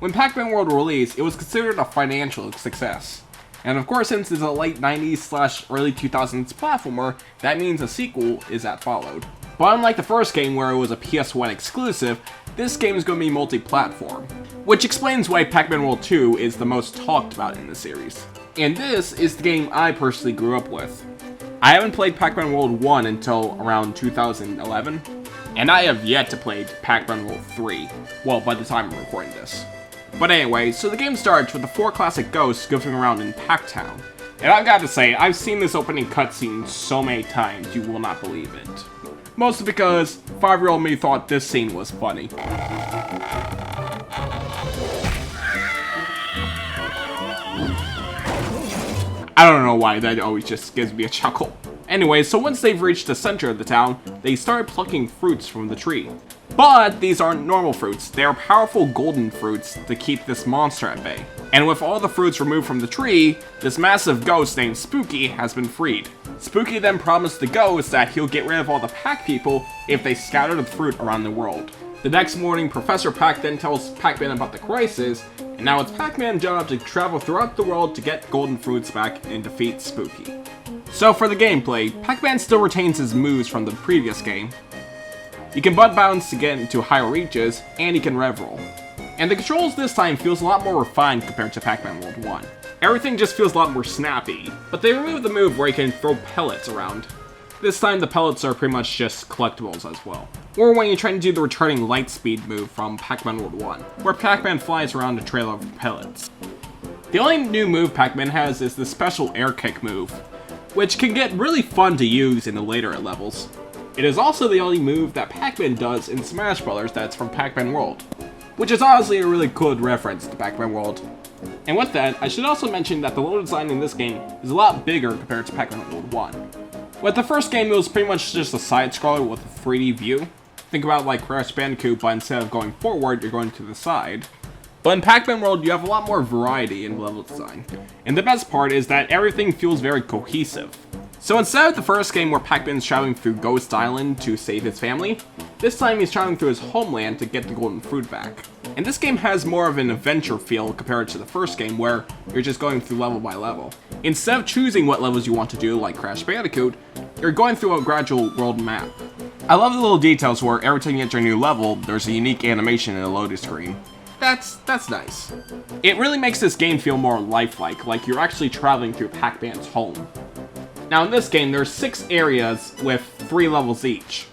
When Pac-Man World released, it was considered a financial success. And of course, since it's a late 90s / early 2000s platformer, that means a sequel is that followed. But unlike the first game where it was a PS1 exclusive, this game is going to be multi-platform. Which explains why Pac-Man World 2 is the most talked about in the series. And this is the game I personally grew up with. I haven't played Pac-Man World 1 until around 2011, and I have yet to play Pac-Man World 3, well, by the time I'm recording this. But anyway, so the game starts with the 4 classic ghosts goofing around in Pac-Town. And I've got to say, I've seen this opening cutscene so many times, you will not believe it. Mostly because 5-year-old me thought this scene was funny. I don't know why, that always just gives me a chuckle. Anyway, so once they've reached the center of the town, they start plucking fruits from the tree. But these aren't normal fruits, they are powerful golden fruits to keep this monster at bay. And with all the fruits removed from the tree, this massive ghost named Spooky has been freed. Spooky then promised the ghost that he'll get rid of all the Pac people if they scatter the fruit around the world. The next morning, Professor Pac then tells Pac-Man about the crisis, and now it's Pac-Man's job to travel throughout the world to get golden fruits back and defeat Spooky. So for the gameplay, Pac-Man still retains his moves from the previous game. He can butt bounce to get into higher reaches, and he can rev roll. And the controls this time feels a lot more refined compared to Pac-Man World 1. Everything just feels a lot more snappy, but they removed the move where you can throw pellets around. This time the pellets are pretty much just collectibles as well. Or when you're trying to do the returning light speed move from Pac-Man World 1, where Pac-Man flies around a trail of pellets. The only new move Pac-Man has is the special air kick move, which can get really fun to use in the later levels. It is also the only move that Pac-Man does in Smash Bros. That's from Pac-Man World, which is honestly a really good reference to Pac-Man World. And with that, I should also mention that the level design in this game is a lot bigger compared to Pac-Man World 1. With the first game, it was pretty much just a side-scroller with a 3D view. Think about like Crash Bandicoot, but instead of going forward, you're going to the side. But in Pac-Man World, you have a lot more variety in level design. And the best part is that everything feels very cohesive. So instead of the first game where Pac-Man's traveling through Ghost Island to save his family, this time he's traveling through his homeland to get the golden fruit back. And this game has more of an adventure feel compared to the first game where you're just going through level by level. Instead of choosing what levels you want to do like Crash Bandicoot, you're going through a gradual world map. I love the little details where every time you enter a new level, there's a unique animation in the loading screen. That's nice. It really makes this game feel more lifelike, like you're actually traveling through Pac-Man's home. Now in this game, there's 6 areas with 3 levels each.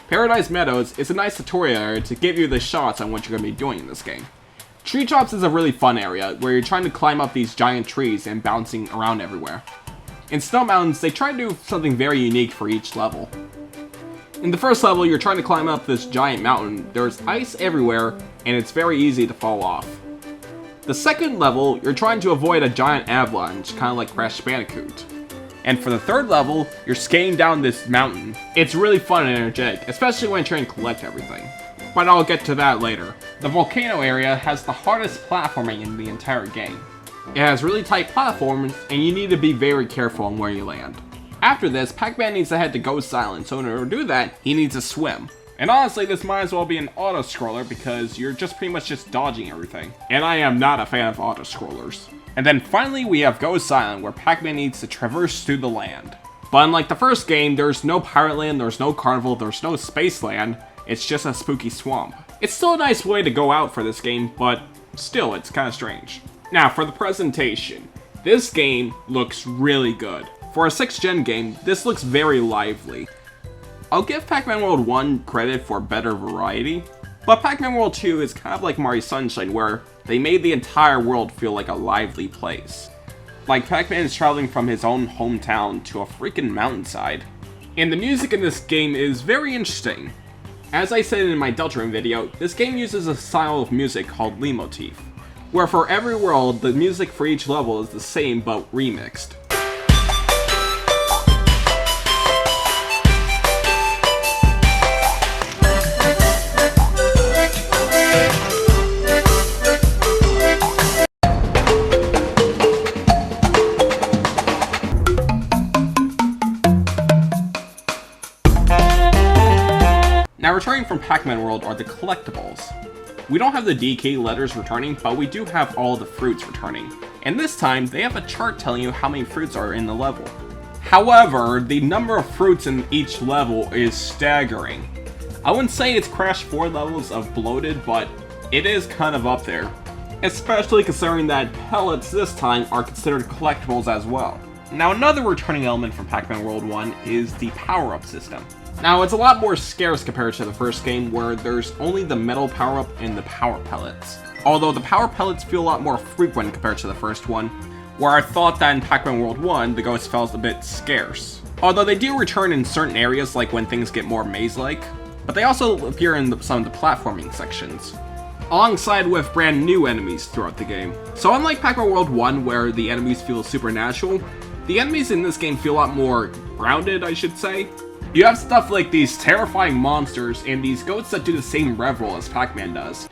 Paradise Meadows is a nice tutorial area to give you the shots on what you're going to be doing in this game. Treetops is a really fun area, where you're trying to climb up these giant trees and bouncing around everywhere. In Snow Mountains, they try to do something very unique for each level. In the first level, you're trying to climb up this giant mountain, there's ice everywhere, and it's very easy to fall off. The second level, you're trying to avoid a giant avalanche, kind of like Crash Bandicoot. And for the third level, you're skating down this mountain. It's really fun and energetic, especially when you're trying to collect everything. But I'll get to that later. The volcano area has the hardest platforming in the entire game. It has really tight platforms, and you need to be very careful on where you land. After this, Pac-Man needs to head to Ghost Island, so in order to do that, he needs to swim. And honestly, this might as well be an auto-scroller because you're just pretty much just dodging everything. And I am not a fan of auto-scrollers. And then finally we have Ghost Island, where Pac-Man needs to traverse through the land. But unlike the first game, there's no Pirate Land, there's no Carnival, there's no Space Land, it's just a spooky swamp. It's still a nice way to go out for this game, but still, it's kinda strange. Now, for the presentation. This game looks really good. For a 6th gen game, this looks very lively. I'll give Pac-Man World 1 credit for better variety, but Pac-Man World 2 is kind of like Mario Sunshine, where they made the entire world feel like a lively place. Like Pac-Man is traveling from his own hometown to a freaking mountainside. And the music in this game is very interesting. As I said in my Deltarune video, this game uses a style of music called leitmotif, where for every world, the music for each level is the same but remixed. Now returning from Pac-Man World are the Collectibles. We don't have the DK letters returning, but we do have all the fruits returning. And this time, they have a chart telling you how many fruits are in the level. However, the number of fruits in each level is staggering. I wouldn't say it's Crash 4 levels of bloated, but it is kind of up there. Especially considering that pellets this time are considered collectibles as well. Now, another returning element from Pac-Man World 1 is the power-up system. Now, it's a lot more scarce compared to the first game, where there's only the metal power-up and the power pellets. Although the power pellets feel a lot more frequent compared to the first one, where I thought that in Pac-Man World 1, the ghost felt a bit scarce. Although they do return in certain areas, like when things get more maze-like, but they also appear in some of the platforming sections, alongside with brand new enemies throughout the game. So unlike Pac-Man World 1, where the enemies feel supernatural, the enemies in this game feel a lot more grounded, I should say. You have stuff like these terrifying monsters and these goats that do the same rev roll as Pac-Man does.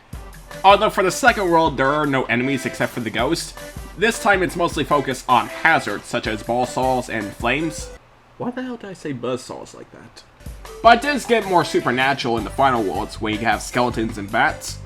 Although for the second world, there are no enemies except for the ghost. This time it's mostly focused on hazards such as buzzsaws and flames. Why the hell did I say buzzsaws like that? But it does get more supernatural in the final worlds, where you have skeletons and bats.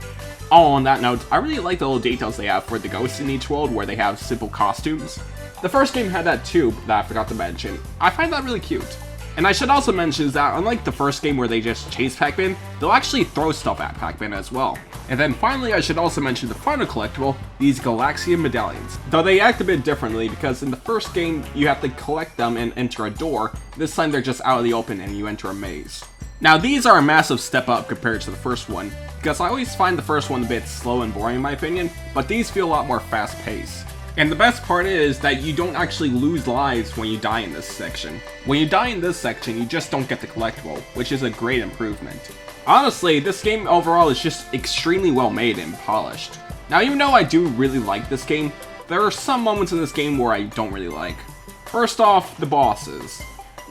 Oh, on that note, I really like the little details they have for the ghosts in each world, where they have simple costumes. The first game had that too, that I forgot to mention. I find that really cute. And I should also mention that unlike the first game where they just chase Pac-Man, they'll actually throw stuff at Pac-Man as well. And then finally, I should also mention the final collectible, these Galaxian medallions. Though they act a bit differently, because in the first game, you have to collect them and enter a door. This time they're just out of the open and you enter a maze. Now these are a massive step up compared to the first one, because I always find the first one a bit slow and boring in my opinion, but these feel a lot more fast paced. And the best part is that you don't actually lose lives when you die in this section. When you die in this section, you just don't get the collectible, which is a great improvement. Honestly, this game overall is just extremely well made and polished. Now, even though I do really like this game, there are some moments in this game where I don't really like. First off, the bosses.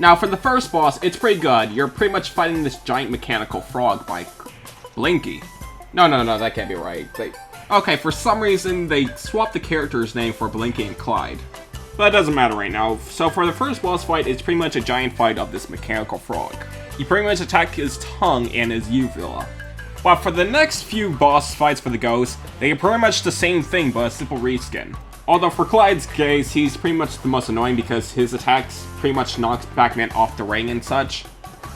Now, for the first boss, it's pretty good. You're pretty much fighting this giant mechanical frog by Blinky. No, that can't be right. Okay, for some reason, they swapped the character's name for Blinky and Clyde. But it doesn't matter right now. So for the first boss fight, it's pretty much a giant fight of this mechanical frog. You pretty much attack his tongue and his uvula. But for the next few boss fights for the ghost, they are pretty much the same thing, but a simple reskin. Although for Clyde's case, he's pretty much the most annoying because his attacks pretty much knocks Pac-Man off the ring and such.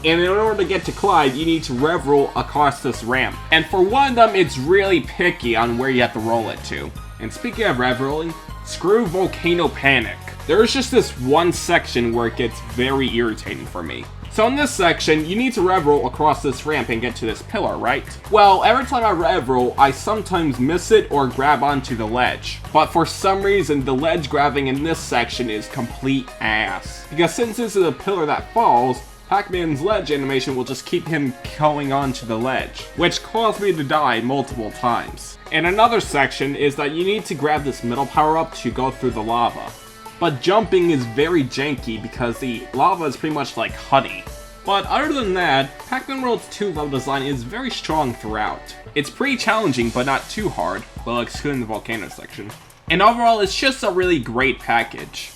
And in order to get to Clyde, you need to rev roll across this ramp. And for one of them, it's really picky on where you have to roll it to. And speaking of rev rolling, screw Volcano Panic. There's just this one section where it gets very irritating for me. So in this section, you need to rev roll across this ramp and get to this pillar, right? Well, every time I rev roll, I sometimes miss it or grab onto the ledge. But for some reason, the ledge grabbing in this section is complete ass. Because since this is a pillar that falls, Pac-Man's ledge animation will just keep him going onto the ledge, which caused me to die multiple times. And another section is that you need to grab this middle power-up to go through the lava. But jumping is very janky because the lava is pretty much like honey. But other than that, Pac-Man World's 2 level design is very strong throughout. It's pretty challenging but not too hard, well excluding the volcano section. And overall, it's just a really great package.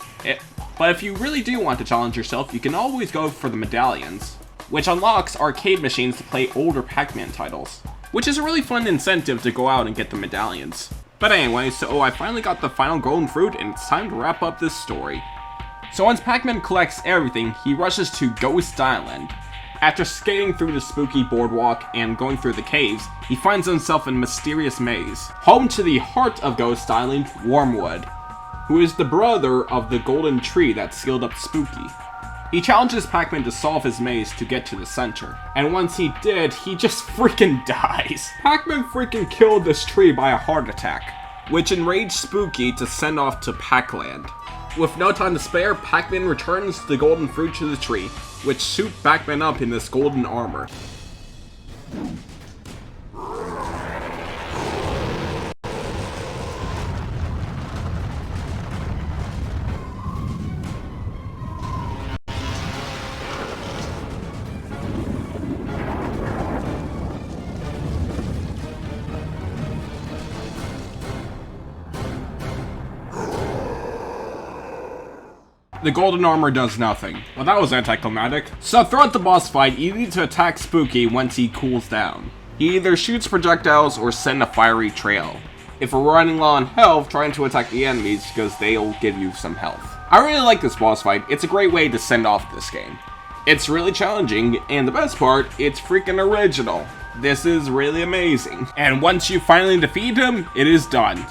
But if you really do want to challenge yourself, you can always go for the medallions, which unlocks arcade machines to play older Pac-Man titles, which is a really fun incentive to go out and get the medallions. But anyway, so I finally got the final golden fruit and it's time to wrap up this story. So once Pac-Man collects everything, he rushes to Ghost Island. After skating through the spooky boardwalk and going through the caves, he finds himself in a mysterious maze, home to the heart of Ghost Island, Wormwood, who is the brother of the golden tree that sealed up Spooky. He challenges Pac-Man to solve his maze to get to the center, and once he did, he just freaking dies. Pac-Man freaking killed this tree by a heart attack, which enraged Spooky to send off to Pac-Land. With no time to spare, Pac-Man returns the golden fruit to the tree, which suit Pac-Man up in this golden armor. The golden armor does nothing. Well, that was anticlimactic. So throughout the boss fight, you need to attack Spooky once he cools down. He either shoots projectiles or sends a fiery trail. If we're running low on health, trying to attack the enemies because they'll give you some health. I really like this boss fight. It's a great way to send off this game. It's really challenging, and the best part, it's freaking original. This is really amazing. And once you finally defeat him, it is done.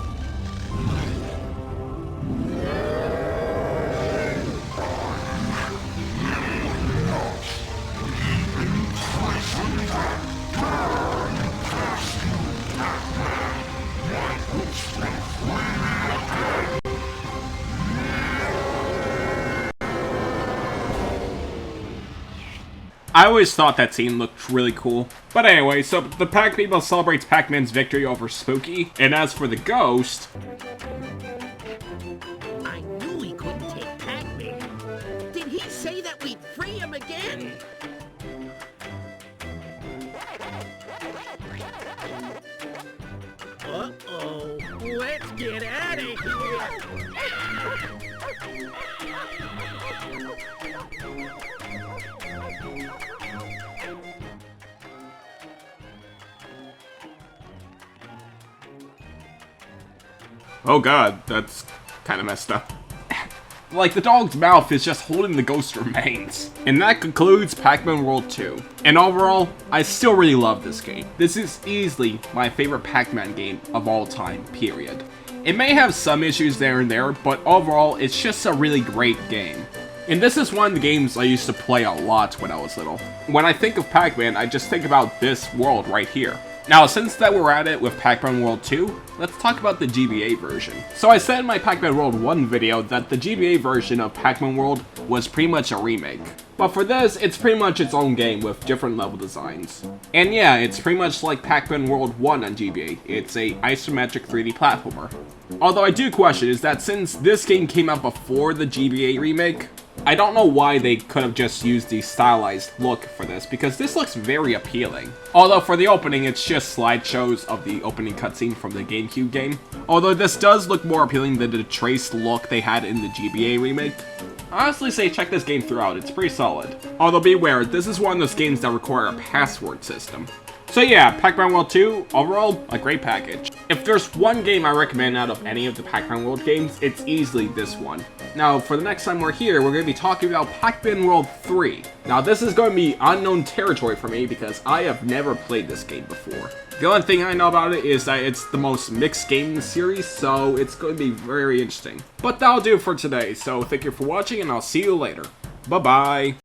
I always thought that scene looked really cool. But anyway, so the Pac people celebrates Pac-Man's victory over Spooky, and as for the ghost... I knew we couldn't take Pac-Man. Did he say that we'd free him again? Uh-oh. Let's get out of here. Oh god, that's kind of messed up. Like, the dog's mouth is just holding the ghost remains. And that concludes Pac-Man World 2. And overall, I still really love this game. This is easily my favorite Pac-Man game of all time, period. It may have some issues there and there, but overall, it's just a really great game. And this is one of the games I used to play a lot when I was little. When I think of Pac-Man, I just think about this world right here. Now, since that we're at it with Pac-Man World 2, let's talk about the GBA version. So I said in my Pac-Man World 1 video that the GBA version of Pac-Man World was pretty much a remake. But for this, it's pretty much its own game with different level designs. And yeah, it's pretty much like Pac-Man World 1 on GBA. It's a isometric 3D platformer. Although I do question is that since this game came out before the GBA remake, I don't know why they could have just used the stylized look for this, because this looks very appealing. Although for the opening, it's just slideshows of the opening cutscene from the GameCube game. Although this does look more appealing than the traced look they had in the GBA remake. I honestly say check this game throughout, it's pretty solid. Although beware, this is one of those games that require a password system. So yeah, Pac-Man World 2, overall, a great package. If there's one game I recommend out of any of the Pac-Man World games, it's easily this one. Now, for the next time we're here, we're going to be talking about Pac-Man World 3. Now, this is going to be unknown territory for me because I have never played this game before. The only thing I know about it is that it's the most mixed game in the series, so it's going to be very interesting. But that'll do it for today, so thank you for watching, and I'll see you later. Bye-bye!